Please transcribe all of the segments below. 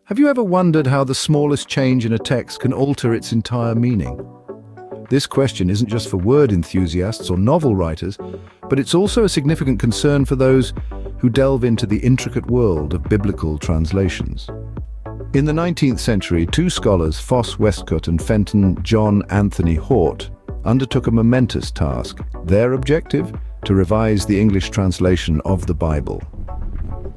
Have you ever wondered how the smallest change in a text can alter its entire meaning? This question isn't just for word enthusiasts or novel writers, but it's also a significant concern for those who delve into the intricate world of biblical translations. In the 19th century, two scholars, Westcott and Fenton John Anthony Hort, undertook a momentous task. Their objective? To revise the English translation of the Bible.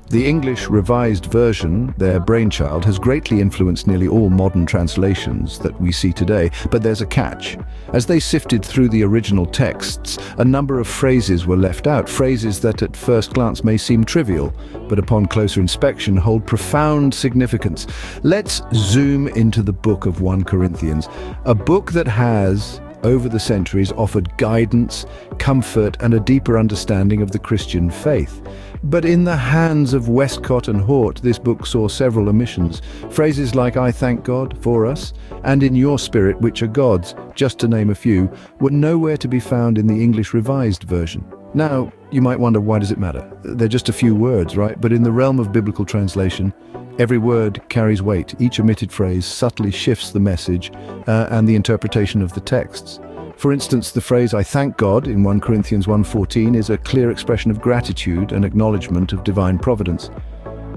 The English Revised Version, their brainchild, has greatly influenced nearly all modern translations that we see today, but there's a catch. As they sifted through the original texts, a number of phrases were left out, phrases that at first glance may seem trivial, but upon closer inspection hold profound significance. Let's zoom into the book of 1 Corinthians, a book that has, over the centuries, offered guidance, comfort, and a deeper understanding of the Christian faith. But in the hands of Westcott and Hort, this book saw several omissions. Phrases like "I thank God for us" and "in your spirit, which are God's," just to name a few, were nowhere to be found in the English Revised Version. Now, you might wonder, why does it matter? They're just a few words, right? But in the realm of biblical translation, every word carries weight. Each omitted phrase subtly shifts the message and the interpretation of the texts. For instance, the phrase "I thank God" in 1 Corinthians 1:14 is a clear expression of gratitude and acknowledgement of divine providence.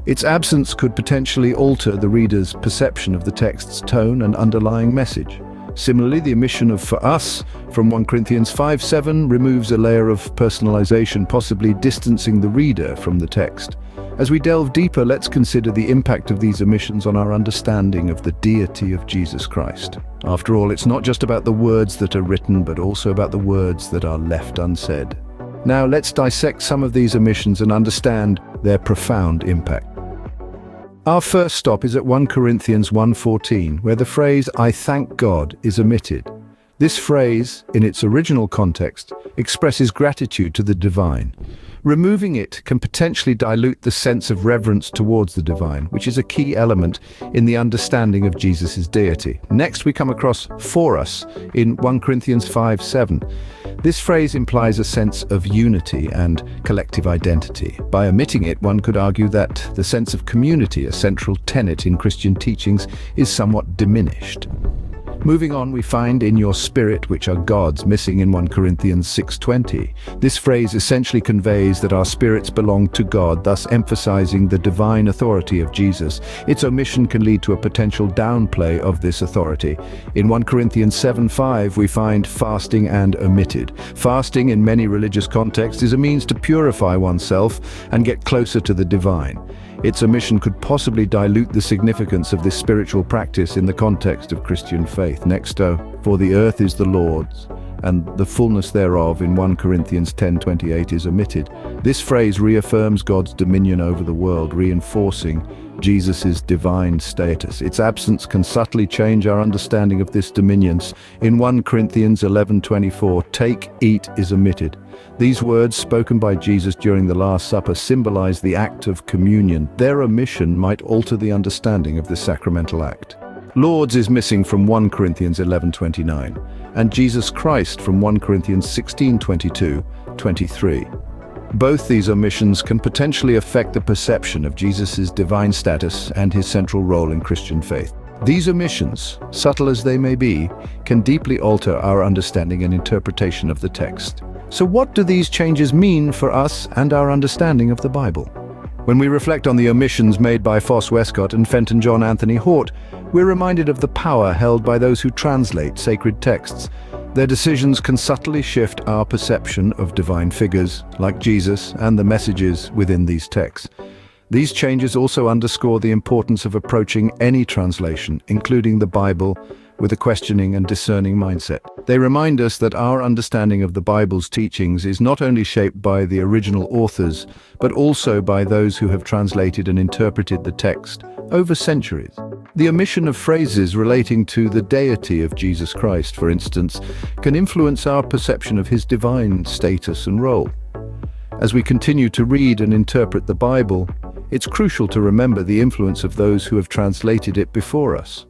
Its absence could potentially alter the reader's perception of the text's tone and underlying message. Similarly, the omission of "for us" from 1 Corinthians 5:7 removes a layer of personalization, possibly distancing the reader from the text. As we delve deeper, let's consider the impact of these omissions on our understanding of the deity of Jesus Christ. After all, it's not just about the words that are written, but also about the words that are left unsaid. Now, let's dissect some of these omissions and understand their profound impact. Our first stop is at 1 Corinthians 1:14, where the phrase "I thank God" is omitted. This phrase, in its original context, expresses gratitude to the divine. Removing it can potentially dilute the sense of reverence towards the divine, which is a key element in the understanding of Jesus' deity. Next, we come across "for us" in 1 Corinthians 5:7. This phrase implies a sense of unity and collective identity. By omitting it, one could argue that the sense of community, a central tenet in Christian teachings, is somewhat diminished. Moving on, we find "in your spirit, which are God's," missing in 1 Corinthians 6:20. This phrase essentially conveys that our spirits belong to God, thus emphasizing the divine authority of Jesus. Its omission can lead to a potential downplay of this authority. In 1 Corinthians 7:5, we find fasting and omitted. Fasting, in many religious contexts, is a means to purify oneself and get closer to the divine. Its omission could possibly dilute the significance of this spiritual practice in the context of Christian faith. Next, "for the earth is the Lord's, and the fullness thereof" in 1 Corinthians 10:28 is omitted. This phrase reaffirms God's dominion over the world, reinforcing Jesus' divine status. Its absence can subtly change our understanding of this dominion. In 1 Corinthians 11:24, "take, eat" is omitted. These words, spoken by Jesus during the Last Supper, symbolize the act of communion. Their omission might alter the understanding of this sacramental act. "Lord's" is missing from 1 Corinthians 11:29, and "Jesus Christ" from 1 Corinthians 16:22-23. Both these omissions can potentially affect the perception of Jesus' divine status and his central role in Christian faith. These omissions, subtle as they may be, can deeply alter our understanding and interpretation of the text. So what do these changes mean for us and our understanding of the Bible? When we reflect on the omissions made by Westcott and Fenton John Anthony Hort, we're reminded of the power held by those who translate sacred texts. Their decisions can subtly shift our perception of divine figures, like Jesus, and the messages within these texts. These changes also underscore the importance of approaching any translation, including the Bible, with a questioning and discerning mindset. They remind us that our understanding of the Bible's teachings is not only shaped by the original authors, but also by those who have translated and interpreted the text over centuries. The omission of phrases relating to the deity of Jesus Christ, for instance, can influence our perception of his divine status and role. As we continue to read and interpret the Bible, it's crucial to remember the influence of those who have translated it before us.